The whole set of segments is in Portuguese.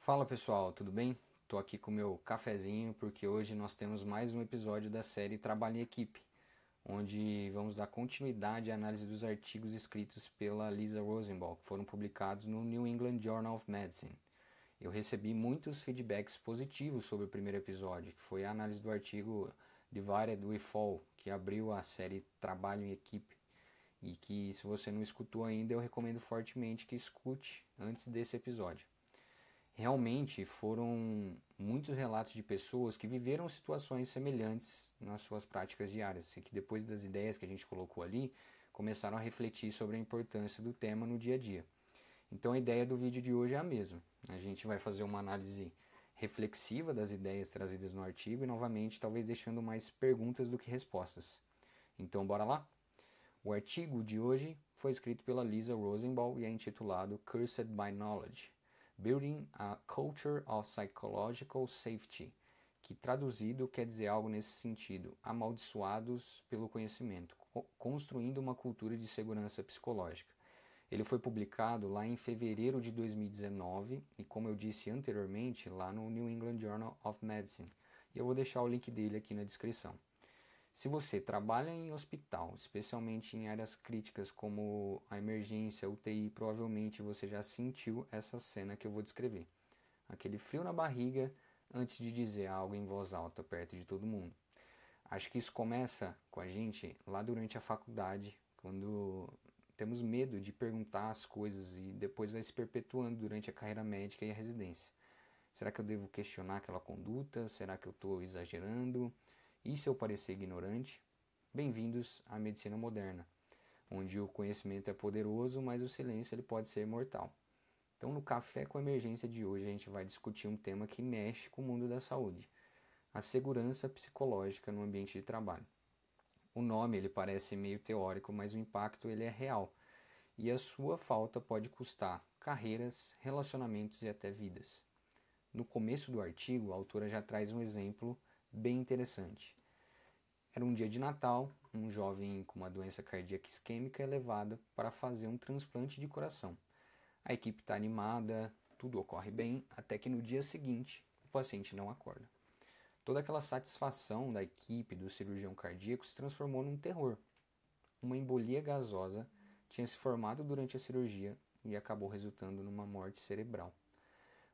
Fala pessoal, tudo bem? Tô aqui com o meu cafezinho porque hoje nós temos mais um episódio da série Trabalho em Equipe, onde vamos dar continuidade à análise dos artigos escritos pela Lisa Rosenbaum, que foram publicados no New England Journal of Medicine. Eu recebi muitos feedbacks positivos sobre o primeiro episódio, que foi a análise do artigo Divided We Fall, que abriu a série Trabalho em Equipe, e que, se você não escutou ainda, eu recomendo fortemente que escute antes desse episódio. Realmente foram muitos relatos de pessoas que viveram situações semelhantes nas suas práticas diárias e que, depois das ideias que a gente colocou ali, começaram a refletir sobre a importância do tema no dia a dia. Então a ideia do vídeo de hoje é a mesma. A gente vai fazer uma análise reflexiva das ideias trazidas no artigo e, novamente, talvez deixando mais perguntas do que respostas. Então bora lá? O artigo de hoje foi escrito pela Lisa Rosenbaum e é intitulado Cursed by Knowledge: Building a Culture of Psychological Safety, que traduzido quer dizer algo nesse sentido: amaldiçoados pelo conhecimento, construindo uma cultura de segurança psicológica. Ele foi publicado lá em fevereiro de 2019 e, como eu disse anteriormente, lá no New England Journal of Medicine. E eu vou deixar o link dele aqui na descrição. Se você trabalha em hospital, especialmente em áreas críticas como a emergência, UTI, provavelmente você já sentiu essa cena que eu vou descrever. Aquele frio na barriga antes de dizer algo em voz alta perto de todo mundo. Acho que isso começa com a gente lá durante a faculdade, quando temos medo de perguntar as coisas e depois vai se perpetuando durante a carreira médica e a residência. Será que eu devo questionar aquela conduta? Será que eu estou exagerando? E se eu parecer ignorante? Bem-vindos à medicina moderna, onde o conhecimento é poderoso, mas o silêncio ele pode ser mortal. Então, no Café com Emergência de hoje, a gente vai discutir um tema que mexe com o mundo da saúde: a segurança psicológica no ambiente de trabalho. O nome ele parece meio teórico, mas o impacto ele é real. E a sua falta pode custar carreiras, relacionamentos e até vidas. No começo do artigo, a autora já traz um exemplo bem interessante. Era um dia de Natal, um jovem com uma doença cardíaca isquêmica é levado para fazer um transplante de coração. A equipe está animada, tudo ocorre bem, até que no dia seguinte o paciente não acorda. Toda aquela satisfação da equipe do cirurgião cardíaco se transformou num terror. Uma embolia gasosa tinha se formado durante a cirurgia e acabou resultando numa morte cerebral.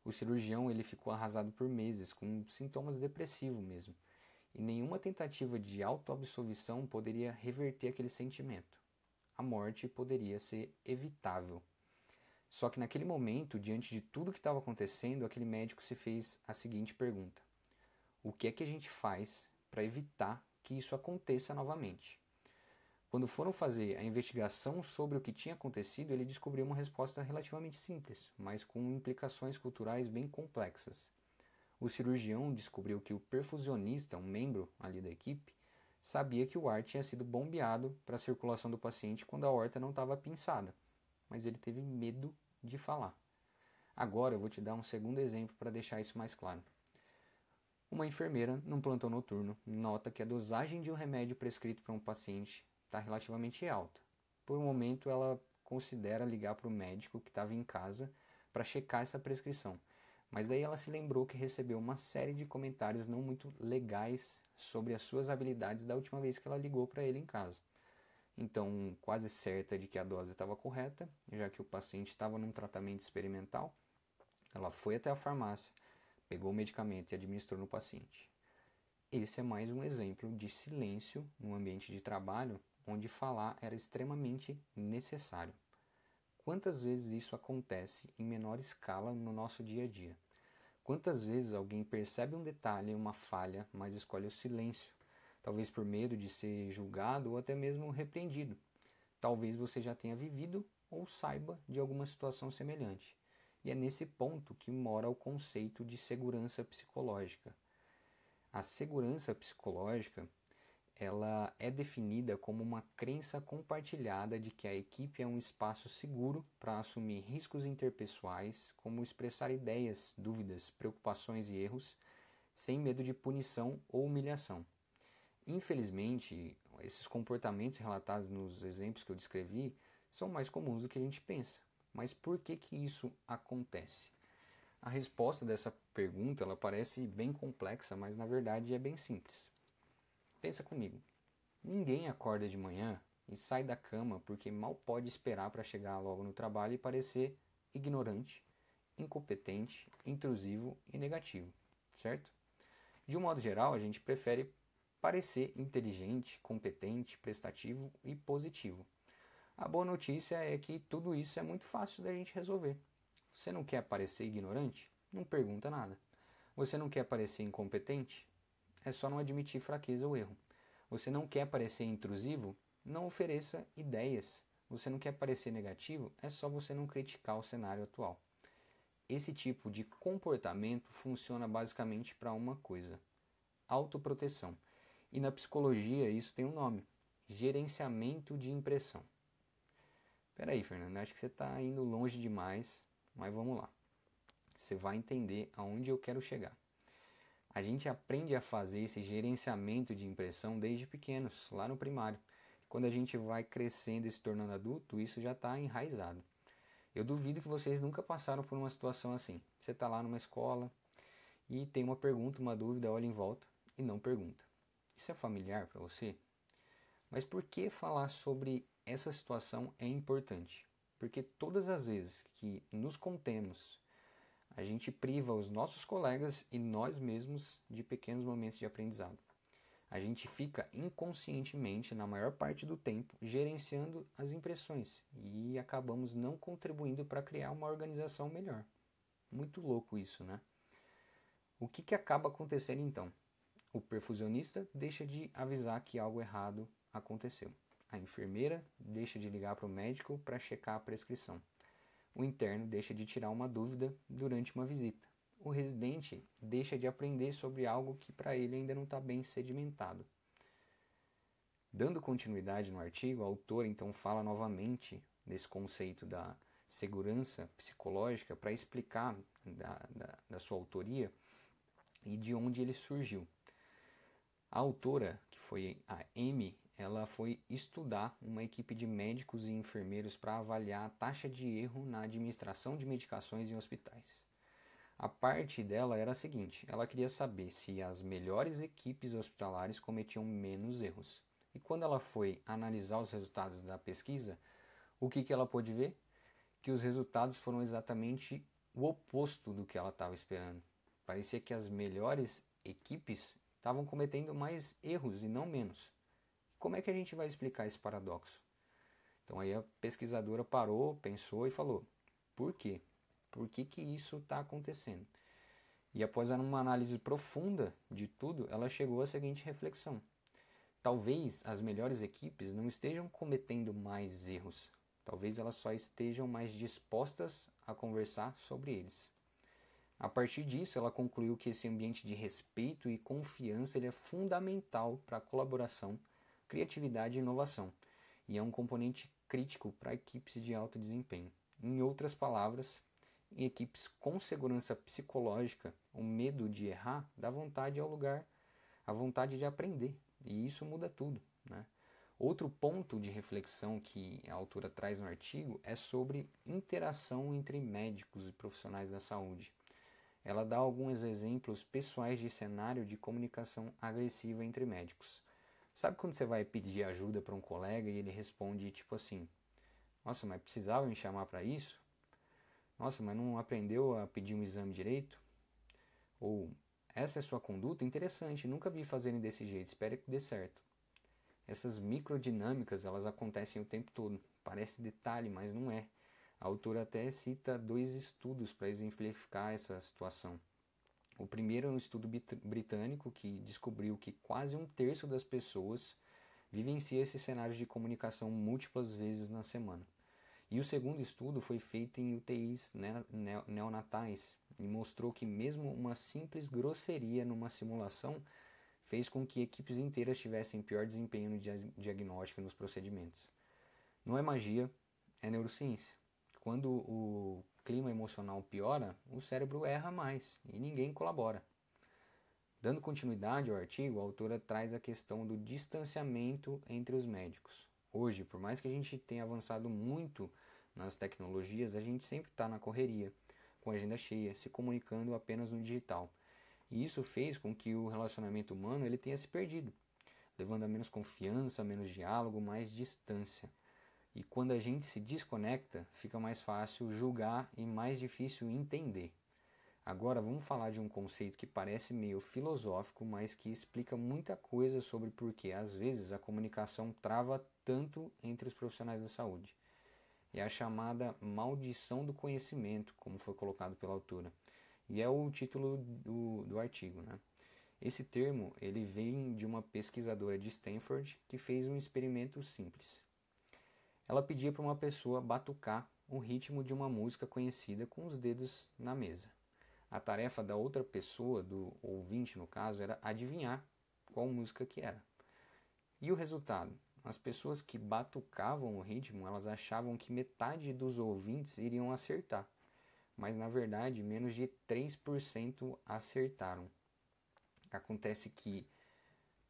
O cirurgião ele ficou arrasado por meses, com sintomas depressivos mesmo, e nenhuma tentativa de autoabsolvição poderia reverter aquele sentimento. A morte poderia ser evitável. Só que naquele momento, diante de tudo que estava acontecendo, aquele médico se fez a seguinte pergunta: o que é que a gente faz para evitar que isso aconteça novamente? Quando foram fazer a investigação sobre o que tinha acontecido, ele descobriu uma resposta relativamente simples, mas com implicações culturais bem complexas. O cirurgião descobriu que o perfusionista, um membro ali da equipe, sabia que o ar tinha sido bombeado para a circulação do paciente quando a aorta não estava pinçada, mas ele teve medo de falar. Agora eu vou te dar um segundo exemplo para deixar isso mais claro. Uma enfermeira, num plantão noturno, nota que a dosagem de um remédio prescrito para um paciente está relativamente alta. Por um momento, ela considera ligar para o médico que estava em casa para checar essa prescrição. Mas daí ela se lembrou que recebeu uma série de comentários não muito legais sobre as suas habilidades da última vez que ela ligou para ele em casa. Então, quase certa de que a dose estava correta, já que o paciente estava num tratamento experimental, ela foi até a farmácia, pegou o medicamento e administrou no paciente. Esse é mais um exemplo de silêncio no ambiente de trabalho, onde falar era extremamente necessário. Quantas vezes isso acontece em menor escala no nosso dia a dia? Quantas vezes alguém percebe um detalhe, uma falha, mas escolhe o silêncio, talvez por medo de ser julgado ou até mesmo repreendido? Talvez você já tenha vivido ou saiba de alguma situação semelhante. E é nesse ponto que mora o conceito de segurança psicológica. A segurança psicológica, ela é definida como uma crença compartilhada de que a equipe é um espaço seguro para assumir riscos interpessoais, como expressar ideias, dúvidas, preocupações e erros, sem medo de punição ou humilhação. Infelizmente, esses comportamentos relatados nos exemplos que eu descrevi são mais comuns do que a gente pensa. Mas por que isso acontece? A resposta dessa pergunta ela parece bem complexa, mas na verdade é bem simples. Pensa comigo. Ninguém acorda de manhã e sai da cama porque mal pode esperar para chegar logo no trabalho e parecer ignorante, incompetente, intrusivo e negativo, certo? De um modo geral, a gente prefere parecer inteligente, competente, prestativo e positivo. A boa notícia é que tudo isso é muito fácil da gente resolver. Você não quer parecer ignorante? Não pergunta nada. Você não quer parecer incompetente? É só não admitir fraqueza ou erro. Você não quer parecer intrusivo? Não ofereça ideias. Você não quer parecer negativo? É só você não criticar o cenário atual. Esse tipo de comportamento funciona basicamente para uma coisa: autoproteção. E na psicologia isso tem um nome: gerenciamento de impressão. Peraí, Fernando, acho que você está indo longe demais, mas vamos lá. Você vai entender aonde eu quero chegar. A gente aprende a fazer esse gerenciamento de impressão desde pequenos, lá no primário. Quando a gente vai crescendo e se tornando adulto, isso já está enraizado. Eu duvido que vocês nunca passaram por uma situação assim. Você está lá numa escola e tem uma pergunta, uma dúvida, olha em volta e não pergunta. Isso é familiar para você? Mas por que falar sobre essa situação é importante? Porque todas as vezes que nos contemos, a gente priva os nossos colegas e nós mesmos de pequenos momentos de aprendizado. A gente fica inconscientemente, na maior parte do tempo, gerenciando as impressões e acabamos não contribuindo para criar uma organização melhor. Muito louco isso, né? O que acaba acontecendo então? O perfusionista deixa de avisar que algo errado aconteceu. A enfermeira deixa de ligar para o médico para checar a prescrição. O interno deixa de tirar uma dúvida durante uma visita. O residente deixa de aprender sobre algo que para ele ainda não está bem sedimentado. Dando continuidade no artigo, a autora então fala novamente desse conceito da segurança psicológica para explicar da sua autoria e de onde ele surgiu. A autora, que foi a Amy, ela foi estudar uma equipe de médicos e enfermeiros para avaliar a taxa de erro na administração de medicações em hospitais. A parte dela era a seguinte: ela queria saber se as melhores equipes hospitalares cometiam menos erros. E quando ela foi analisar os resultados da pesquisa, o que ela pôde ver? Que os resultados foram exatamente o oposto do que ela estava esperando. Parecia que as melhores equipes estavam cometendo mais erros e não menos. Como é que a gente vai explicar esse paradoxo? Então aí a pesquisadora parou, pensou e falou: por quê? Por que isso está acontecendo? E após uma análise profunda de tudo, ela chegou à seguinte reflexão: talvez as melhores equipes não estejam cometendo mais erros, talvez elas só estejam mais dispostas a conversar sobre eles. A partir disso, ela concluiu que esse ambiente de respeito e confiança ele é fundamental para a colaboração, criatividade e inovação, e é um componente crítico para equipes de alto desempenho. Em outras palavras, em equipes com segurança psicológica, o medo de errar dá vontade ao lugar, a vontade de aprender, e isso muda tudo, né? Outro ponto de reflexão que a autora traz no artigo é sobre interação entre médicos e profissionais da saúde. Ela dá alguns exemplos pessoais de cenário de comunicação agressiva entre médicos. Sabe quando você vai pedir ajuda para um colega e ele responde tipo assim: nossa, mas precisava me chamar para isso? Nossa, mas não aprendeu a pedir um exame direito? Ou essa é sua conduta? Interessante, nunca vi fazerem desse jeito, espero que dê certo. Essas microdinâmicas, elas acontecem o tempo todo. Parece detalhe, mas não é. A autora até cita dois estudos para exemplificar essa situação. O primeiro é um estudo britânico que descobriu que quase um terço das pessoas vivencia esse cenário de comunicação múltiplas vezes na semana. E o segundo estudo foi feito em UTIs neonatais e mostrou que mesmo uma simples grosseria numa simulação fez com que equipes inteiras tivessem pior desempenho no diagnóstico e nos procedimentos. Não é magia, é neurociência. Quando o clima emocional piora, o cérebro erra mais e ninguém colabora. Dando continuidade ao artigo, a autora traz a questão do distanciamento entre os médicos. Hoje, por mais que a gente tenha avançado muito nas tecnologias, a gente sempre está na correria. com a agenda cheia, se comunicando apenas no digital. E isso fez com que o relacionamento humano ele tenha se perdido, levando a menos confiança, menos diálogo, mais distância. E quando a gente se desconecta, fica mais fácil julgar e mais difícil entender. Agora vamos falar de um conceito que parece meio filosófico, mas que explica muita coisa sobre por que às vezes a comunicação trava tanto entre os profissionais da saúde. É a chamada maldição do conhecimento, como foi colocado pela autora. E é o título do artigo, né? Esse termo ele vem de uma pesquisadora de Stanford que fez um experimento simples. Ela pedia para uma pessoa batucar o ritmo de uma música conhecida com os dedos na mesa. A tarefa da outra pessoa, do ouvinte no caso, era adivinhar qual música que era. E o resultado? As pessoas que batucavam o ritmo, elas achavam que metade dos ouvintes iriam acertar. Mas na verdade, menos de 3% acertaram. Acontece que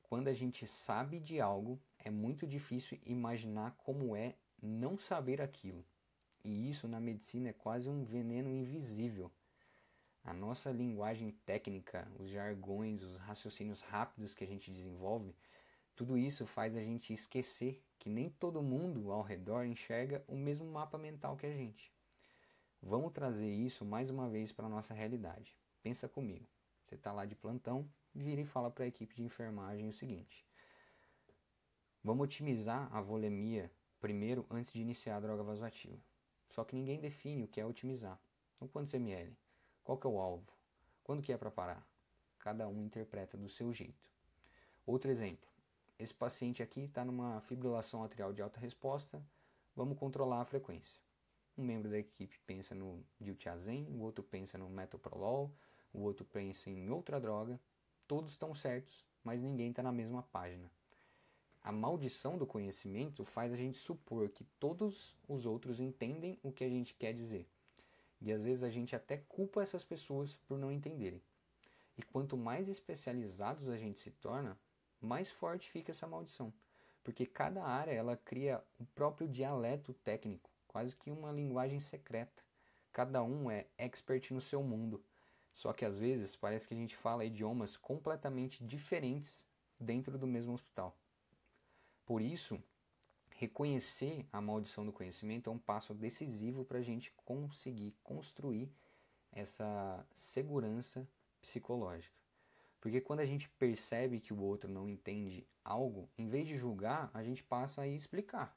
quando a gente sabe de algo, é muito difícil imaginar como é não saber aquilo. E isso na medicina é quase um veneno invisível. A nossa linguagem técnica, os jargões, os raciocínios rápidos que a gente desenvolve, tudo isso faz a gente esquecer que nem todo mundo ao redor enxerga o mesmo mapa mental que a gente. Vamos trazer isso mais uma vez para a nossa realidade. Pensa comigo. Você está lá de plantão, vira e fala para a equipe de enfermagem o seguinte: vamos otimizar a volemia primeiro antes de iniciar a droga vasoativa. Só que ninguém define o que é otimizar. Então, quantos ml? Qual que é o alvo? Quando que é para parar? Cada um interpreta do seu jeito. Outro exemplo. Esse paciente aqui está numa fibrilação atrial de alta resposta. Vamos controlar a frequência. Um membro da equipe pensa no diltiazem, o outro pensa no metoprolol, o outro pensa em outra droga. Todos estão certos, mas ninguém está na mesma página. A maldição do conhecimento faz a gente supor que todos os outros entendem o que a gente quer dizer. E às vezes a gente até culpa essas pessoas por não entenderem. E quanto mais especializados a gente se torna, mais forte fica essa maldição. Porque cada área ela cria o próprio dialeto técnico, quase que uma linguagem secreta. Cada um é expert no seu mundo. Só que às vezes parece que a gente fala idiomas completamente diferentes dentro do mesmo hospital. Por isso, reconhecer a maldição do conhecimento é um passo decisivo para a gente conseguir construir essa segurança psicológica. Porque quando a gente percebe que o outro não entende algo, em vez de julgar, a gente passa a explicar.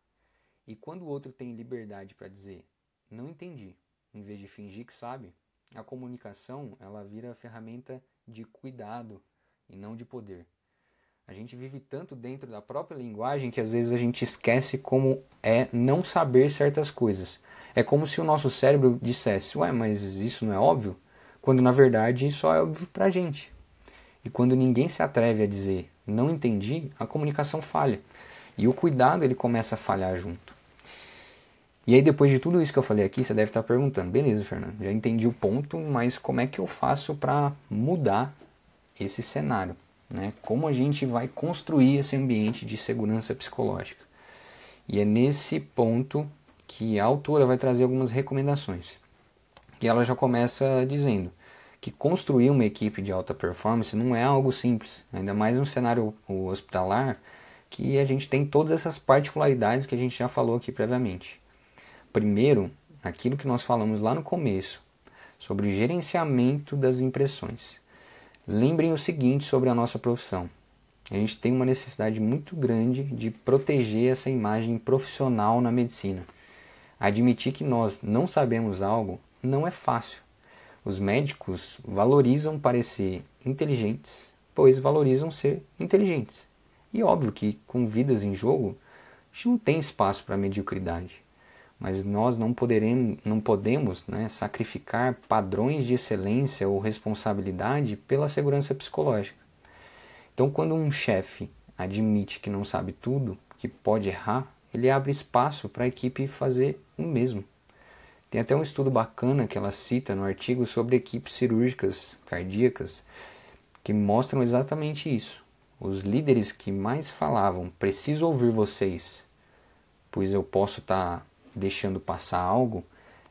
E quando o outro tem liberdade para dizer, não entendi, em vez de fingir que sabe, a comunicação ela vira ferramenta de cuidado e não de poder. A gente vive tanto dentro da própria linguagem que às vezes a gente esquece como é não saber certas coisas. É como se o nosso cérebro dissesse, ué, mas isso não é óbvio? Quando na verdade só é óbvio pra gente. E quando ninguém se atreve a dizer, não entendi, a comunicação falha. E o cuidado ele começa a falhar junto. E aí depois de tudo isso que eu falei aqui, você deve estar perguntando, beleza, Fernando, já entendi o ponto, mas como é que eu faço para mudar esse cenário? Né? Como a gente vai construir esse ambiente de segurança psicológica? E é nesse ponto que a autora vai trazer algumas recomendações. E ela já começa dizendo que construir uma equipe de alta performance não é algo simples, ainda mais no cenário hospitalar, que a gente tem todas essas particularidades que a gente já falou aqui previamente. Primeiro, aquilo que nós falamos lá no começo, sobre o gerenciamento das impressões. Lembrem o seguinte sobre a nossa profissão. A gente tem uma necessidade muito grande de proteger essa imagem profissional na medicina. Admitir que nós não sabemos algo não é fácil. Os médicos valorizam parecer inteligentes, pois valorizam ser inteligentes. E óbvio que com vidas em jogo, a gente não tem espaço para mediocridade. Mas nós não podemos sacrificar padrões de excelência ou responsabilidade pela segurança psicológica. Então, quando um chefe admite que não sabe tudo, que pode errar, ele abre espaço para a equipe fazer o mesmo. Tem até um estudo bacana que ela cita no artigo sobre equipes cirúrgicas cardíacas que mostram exatamente isso. Os líderes que mais falavam, preciso ouvir vocês, pois eu posso estar deixando passar algo,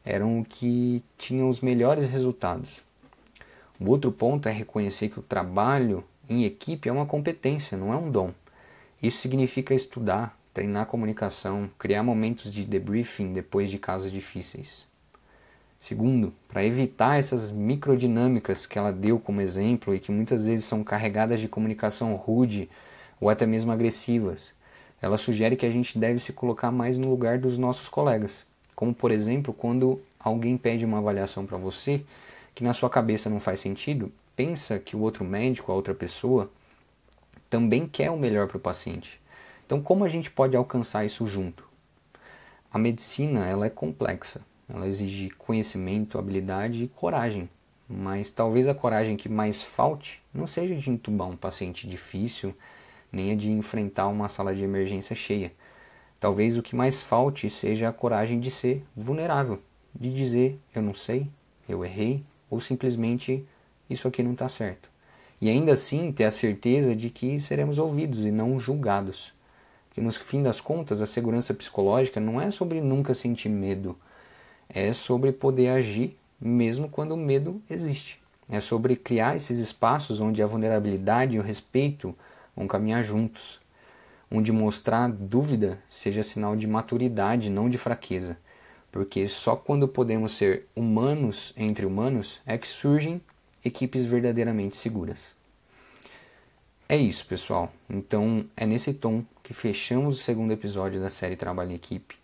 eram o que tinham os melhores resultados. O outro ponto é reconhecer que o trabalho em equipe é uma competência, não é um dom. Isso significa estudar, treinar a comunicação, criar momentos de debriefing depois de casos difíceis. Segundo, para evitar essas microdinâmicas que ela deu como exemplo e que muitas vezes são carregadas de comunicação rude ou até mesmo agressivas, ela sugere que a gente deve se colocar mais no lugar dos nossos colegas. Como, por exemplo, quando alguém pede uma avaliação para você que na sua cabeça não faz sentido, pensa que o outro médico, a outra pessoa, também quer o melhor para o paciente. Então, como a gente pode alcançar isso junto? A medicina ela é complexa. Ela exige conhecimento, habilidade e coragem. Mas talvez a coragem que mais falte não seja de entubar um paciente difícil, nem a de enfrentar uma sala de emergência cheia. Talvez o que mais falte seja a coragem de ser vulnerável, de dizer eu não sei, eu errei, ou simplesmente isso aqui não está certo. E ainda assim ter a certeza de que seremos ouvidos e não julgados. Porque no fim das contas a segurança psicológica não é sobre nunca sentir medo, é sobre poder agir mesmo quando o medo existe. É sobre criar esses espaços onde a vulnerabilidade e o respeito vão caminhar juntos. Onde mostrar dúvida seja sinal de maturidade, não de fraqueza. Porque só quando podemos ser humanos entre humanos é que surgem equipes verdadeiramente seguras. É isso, pessoal. Então é nesse tom que fechamos o segundo episódio da série Trabalho em Equipe.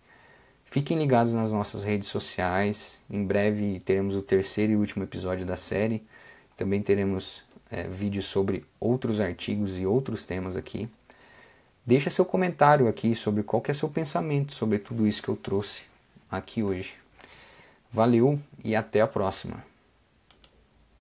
Fiquem ligados nas nossas redes sociais. Em breve teremos o terceiro e último episódio da série. Também teremos vídeos sobre outros artigos e outros temas aqui. Deixa seu comentário aqui sobre qual que é seu pensamento sobre tudo isso que eu trouxe aqui hoje. Valeu e até a próxima.